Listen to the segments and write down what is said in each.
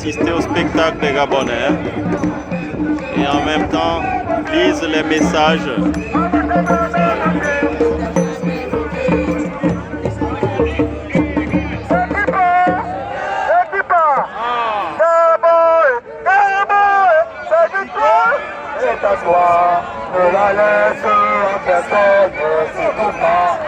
assister au spectacle des Gabonais et en même temps lisent les messages. Ne la laisse en personne, surtout pas.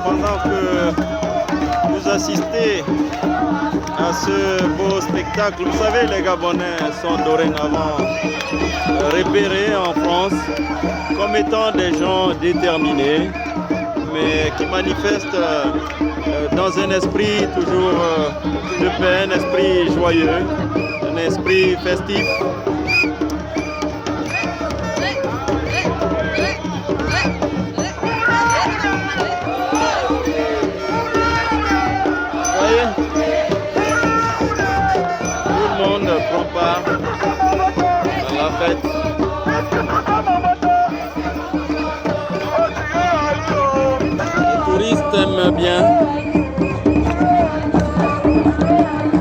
Pendant que vous assistez à ce beau spectacle, vous savez, les Gabonais sont dorénavant repérés en France comme étant des gens déterminés, mais qui manifestent dans un esprit toujours de paix, un esprit joyeux, un esprit festif. Prend part dans la fête. Les touristes aiment bien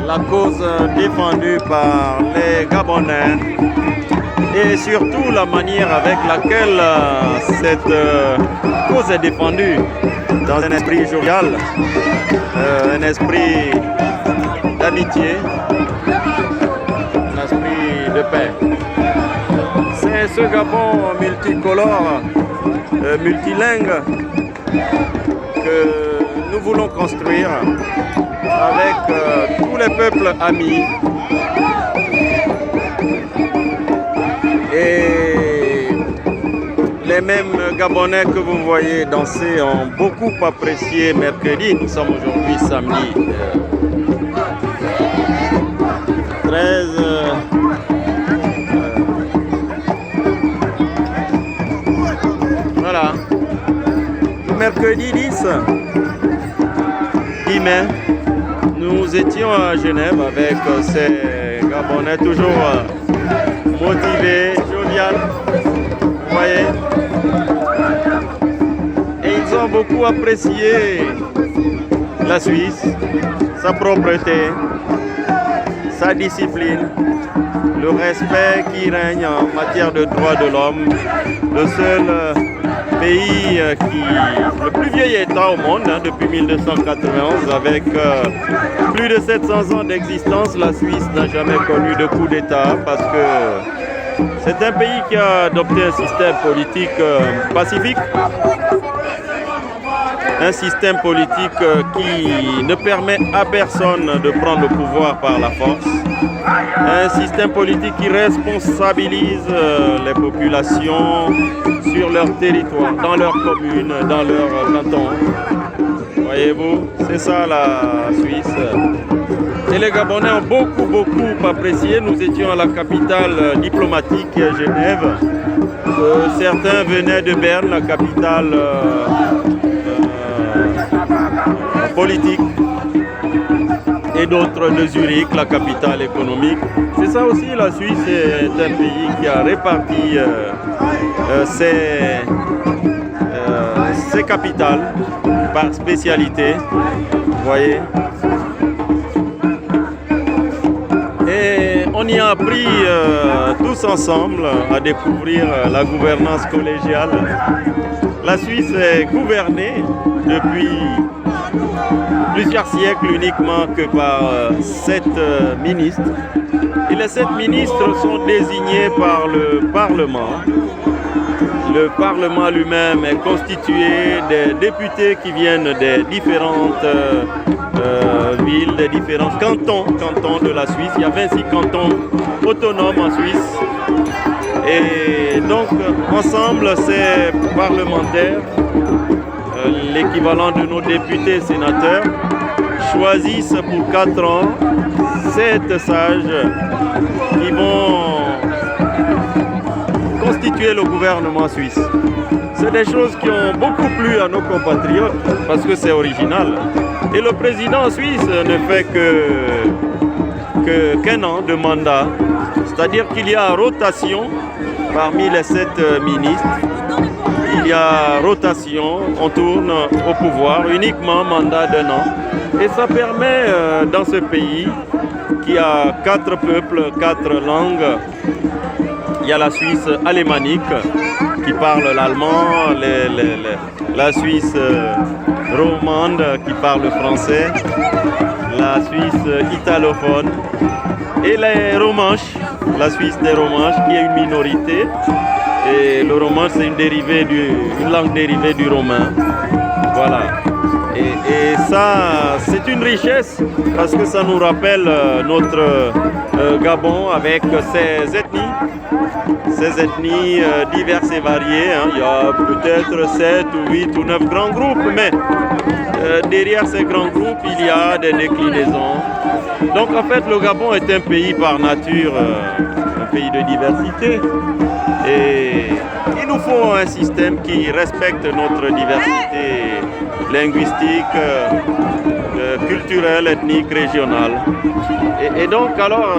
la cause défendue par les Gabonais et surtout la manière avec laquelle cette cause est défendue dans un esprit jovial, un esprit d'amitié, de paix. C'est ce Gabon multicolore, multilingue que nous voulons construire avec tous les peuples amis et les mêmes Gabonais que vous voyez danser ont beaucoup apprécié mercredi. Nous sommes aujourd'hui samedi 13 voilà. Mercredi 10 mai, nous étions à Genève avec ces Gabonais toujours motivés, jovial, vous voyez. Et ils ont beaucoup apprécié la Suisse, sa propreté, sa discipline, le respect qui règne en matière de droits de l'homme, le seul pays le plus vieil État au monde depuis 1291 avec plus de 700 ans d'existence. La Suisse n'a jamais connu de coup d'État parce que c'est un pays qui a adopté un système politique pacifique, un système politique qui ne permet à personne de prendre le pouvoir par la force, un système politique qui responsabilise les populations sur leur territoire, dans leur commune, dans leur canton. Voyez-vous, c'est ça la Suisse. Et les Gabonais ont beaucoup apprécié. Nous étions à la capitale diplomatique, Genève. Certains venaient de Berne, la capitale politique, et d'autres de Zurich, la capitale économique. C'est ça aussi, la Suisse est un pays qui a réparti ses capitales par spécialité, vous voyez. Et on y a appris tous ensemble à découvrir la gouvernance collégiale. La Suisse est gouvernée depuis plusieurs siècles uniquement que par 7 ministres. Et les 7 ministres sont désignés par le Parlement. Le Parlement lui-même est constitué des députés qui viennent des différentes villes, des différents cantons de la Suisse. Il y a 26 cantons autonomes en Suisse. Et donc, ensemble, ces parlementaires, l'équivalent de nos députés sénateurs, choisissent pour 4 ans 7 sages qui vont constituer le gouvernement suisse. C'est des choses qui ont beaucoup plu à nos compatriotes parce que c'est original. Et le président suisse ne fait qu'un an de mandat, c'est-à-dire qu'il y a rotation parmi les 7 ministres. Il y a rotation, on tourne au pouvoir, uniquement mandat d'1 an. Et ça permet dans ce pays qui a 4 peuples, 4 langues. Il y a la Suisse alémanique qui parle l'allemand, la Suisse romande qui parle le français, la Suisse italophone et les romanches, la Suisse des romanches qui est une minorité. Et le romanche c'est une langue dérivée du romain. Voilà. Et ça, c'est une richesse parce que ça nous rappelle notre Gabon avec ses ethnies diverses et variées. Hein. Il y a peut-être 7 ou 8 ou 9 grands groupes, mais derrière ces grands groupes, il y a des déclinaisons. Donc en fait, le Gabon est un pays par nature, un pays de diversité. Et il nous faut un système qui respecte notre diversité linguistique, culturelle, ethnique, régionale. Et donc, alors,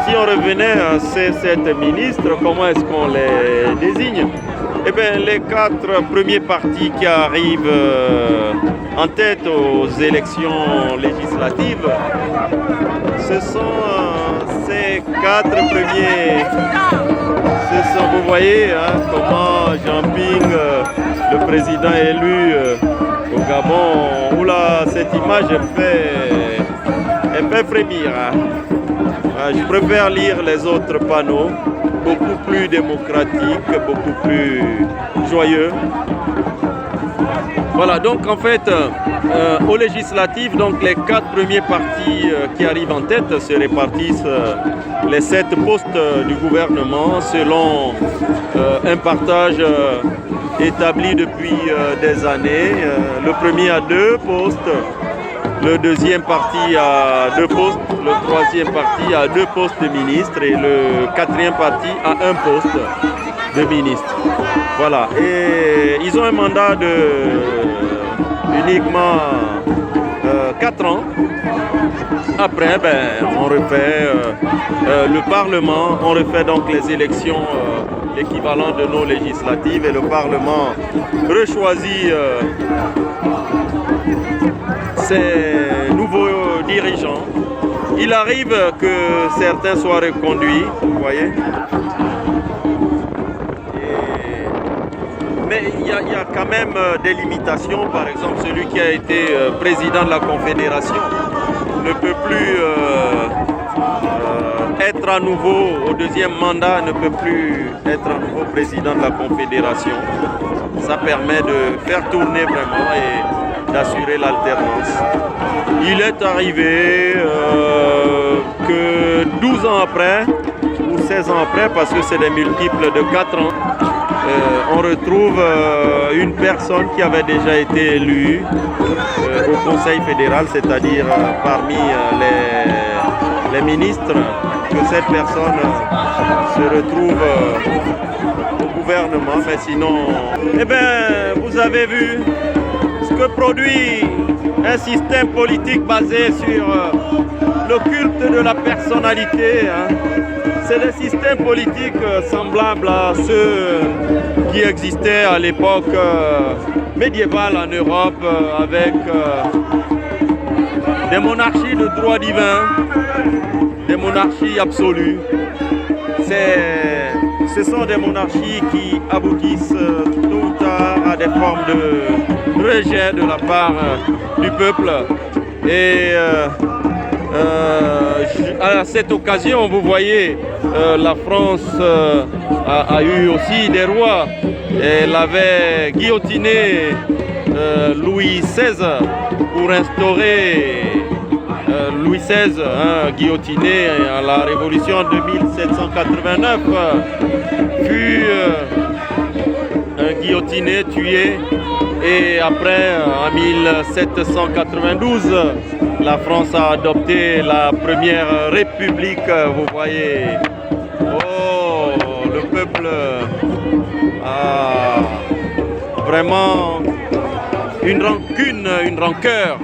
si on revenait à ces 7 ministres, comment est-ce qu'on les désigne? Eh bien, les 4 premiers partis qui arrivent en tête aux élections législatives, ce sont ces 4 premiers. Vous voyez hein, comment Jean-Ping, le président élu au Gabon, où là, cette image elle fait frémir. Hein. Je préfère lire les autres panneaux, beaucoup plus démocratiques, beaucoup plus joyeux. Voilà, donc en fait, aux législatives, donc les 4 premiers partis qui arrivent en tête se répartissent les 7 postes du gouvernement selon un partage établi depuis des années. Le premier a 2 postes, le deuxième parti a 2 postes, le troisième parti a 2 postes de ministre et le 4e parti a 1 poste de ministre. Voilà, et ils ont un mandat de uniquement 4 ans. Après, on refait le Parlement, on refait donc les élections, l'équivalent de nos législatives, et le Parlement rechoisit ses nouveaux dirigeants. Il arrive que certains soient reconduits, vous voyez. Mais il y a quand même des limitations. Par exemple, celui qui a été président de la Confédération ne peut plus être à nouveau, au 2e mandat, ne peut plus être à nouveau président de la Confédération. Ça permet de faire tourner vraiment et d'assurer l'alternance. Il est arrivé que 12 ans après, ou 16 ans après, parce que c'est des multiples de 4 ans, on retrouve une personne qui avait déjà été élue au Conseil fédéral, c'est-à-dire parmi les ministres, que cette personne se retrouve au gouvernement. Mais sinon, eh bien, vous avez vu ce que produit un système politique basé sur le culte de la personnalité. Hein. C'est des systèmes politiques semblables à ceux qui existaient à l'époque médiévale en Europe avec des monarchies de droit divin, des monarchies absolues. Ce sont des monarchies qui aboutissent tôt ou tard à des formes de rejet de la part du peuple. Et à cette occasion, vous voyez, la France a eu aussi des rois. Elle avait guillotiné Louis XVI pour instaurer Louis XVI, guillotiné à la Révolution de 1789, fut guillotiné, tué. Et après, en 1792, la France a adopté la première république, vous voyez. Oh, le peuple a vraiment une rancune, une rancœur.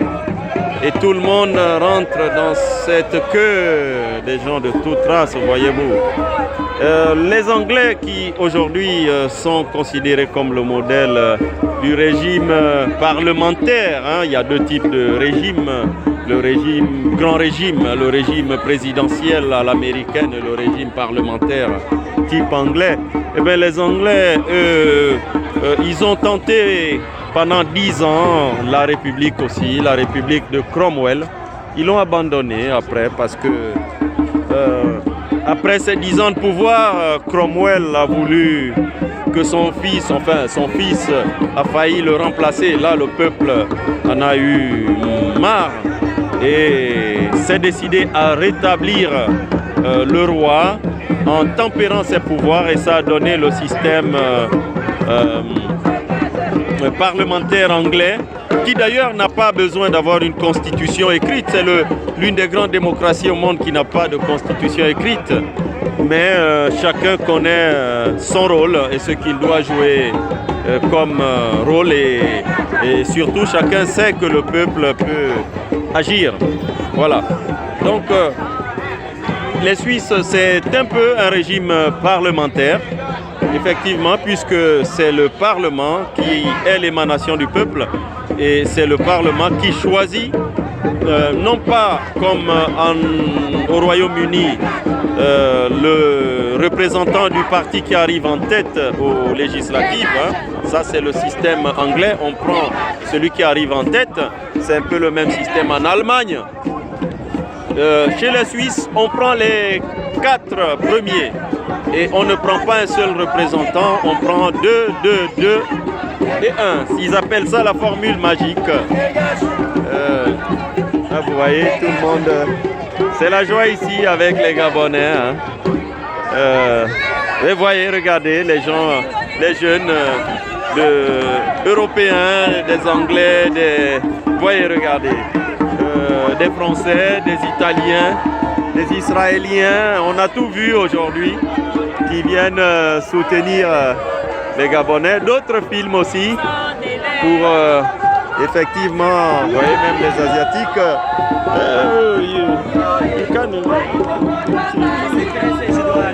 Et tout le monde rentre dans cette queue des gens de toute race, voyez-vous. Les Anglais qui aujourd'hui sont considérés comme le modèle du régime parlementaire, il y a deux types de régimes, le régime, grand régime, le régime présidentiel à l'américaine et le régime parlementaire type anglais. Eh bien, les Anglais, ils ont tenté pendant 10 ans la République aussi, la République de Cromwell. Ils l'ont abandonné après parce que après ces 10 ans de pouvoir, Cromwell a voulu que son fils a failli le remplacer. Là, le peuple en a eu marre et s'est décidé à rétablir le roi en tempérant ses pouvoirs, et ça a donné le système parlementaire anglais, qui d'ailleurs n'a pas besoin d'avoir une constitution écrite. C'est l'une des grandes démocraties au monde qui n'a pas de constitution écrite. Mais chacun connaît son rôle et ce qu'il doit jouer comme rôle, et surtout chacun sait que le peuple peut agir. Voilà. Donc les Suisses, c'est un peu un régime parlementaire. Effectivement, puisque c'est le Parlement qui est l'émanation du peuple, et c'est le Parlement qui choisit, non pas comme au Royaume-Uni, le représentant du parti qui arrive en tête aux législatives, ça c'est le système anglais, on prend celui qui arrive en tête, c'est un peu le même système en Allemagne. Chez les Suisses, on prend les 4 premiers. Et on ne prend pas un seul représentant, on prend 2, 2, 2 et 1. Ils appellent ça la formule magique. Vous voyez, tout le monde... c'est la joie ici avec les Gabonais. Vous voyez, regardez, les gens, les jeunes européens, des Anglais, vous voyez, regardez, des Français, des Italiens, des Israéliens. On a tout vu aujourd'hui, qui viennent soutenir les Gabonais. D'autres films aussi pour effectivement, vous voyez, même les Asiatiques.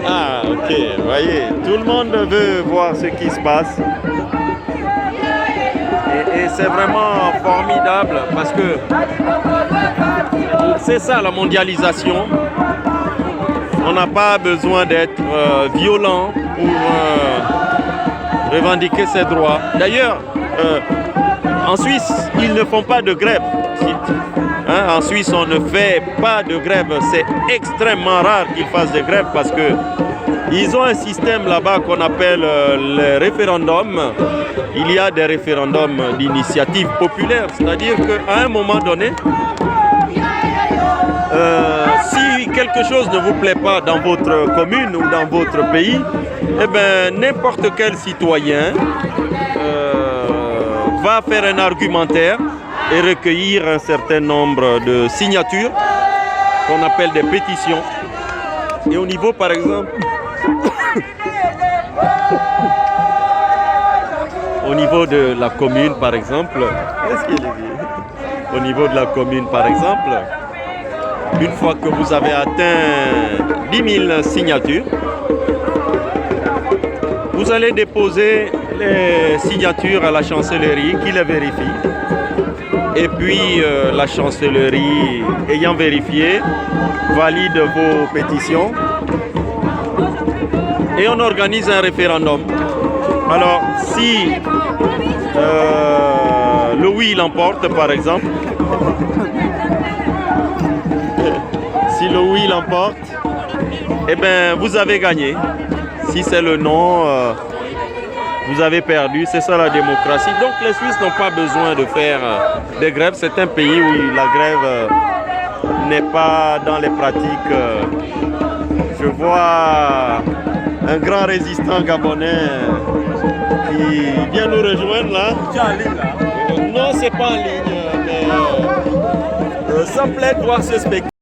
Ah, ok, vous voyez, tout le monde veut voir ce qui se passe. Et c'est vraiment formidable parce que c'est ça la mondialisation. On n'a pas besoin d'être violent pour revendiquer ses droits. D'ailleurs, en Suisse, ils ne font pas de grève. En Suisse, on ne fait pas de grève. C'est extrêmement rare qu'ils fassent des grèves parce que ils ont un système là-bas qu'on appelle les référendums. Il y a des référendums d'initiative populaire, c'est-à-dire qu'à un moment donné, si quelque chose ne vous plaît pas dans votre commune ou dans votre pays, eh bien, n'importe quel citoyen va faire un argumentaire et recueillir un certain nombre de signatures qu'on appelle des pétitions. Et au niveau, par exemple, au niveau de la commune, par exemple, au niveau de la commune, par exemple, une fois que vous avez atteint 10 000 signatures, vous allez déposer les signatures à la chancellerie qui les vérifie. Et puis la chancellerie, ayant vérifié, valide vos pétitions. Et on organise un référendum. Alors, si le oui l'emporte, par exemple, si le oui l'emporte, eh bien, vous avez gagné. Si c'est le non, vous avez perdu. C'est ça la démocratie. Donc les Suisses n'ont pas besoin de faire des grèves. C'est un pays où la grève n'est pas dans les pratiques. Je vois un grand résistant gabonais qui vient nous rejoindre là. Tu es en ligne là? Non, c'est pas en ligne, mais ça me plaît de voir ce spectacle.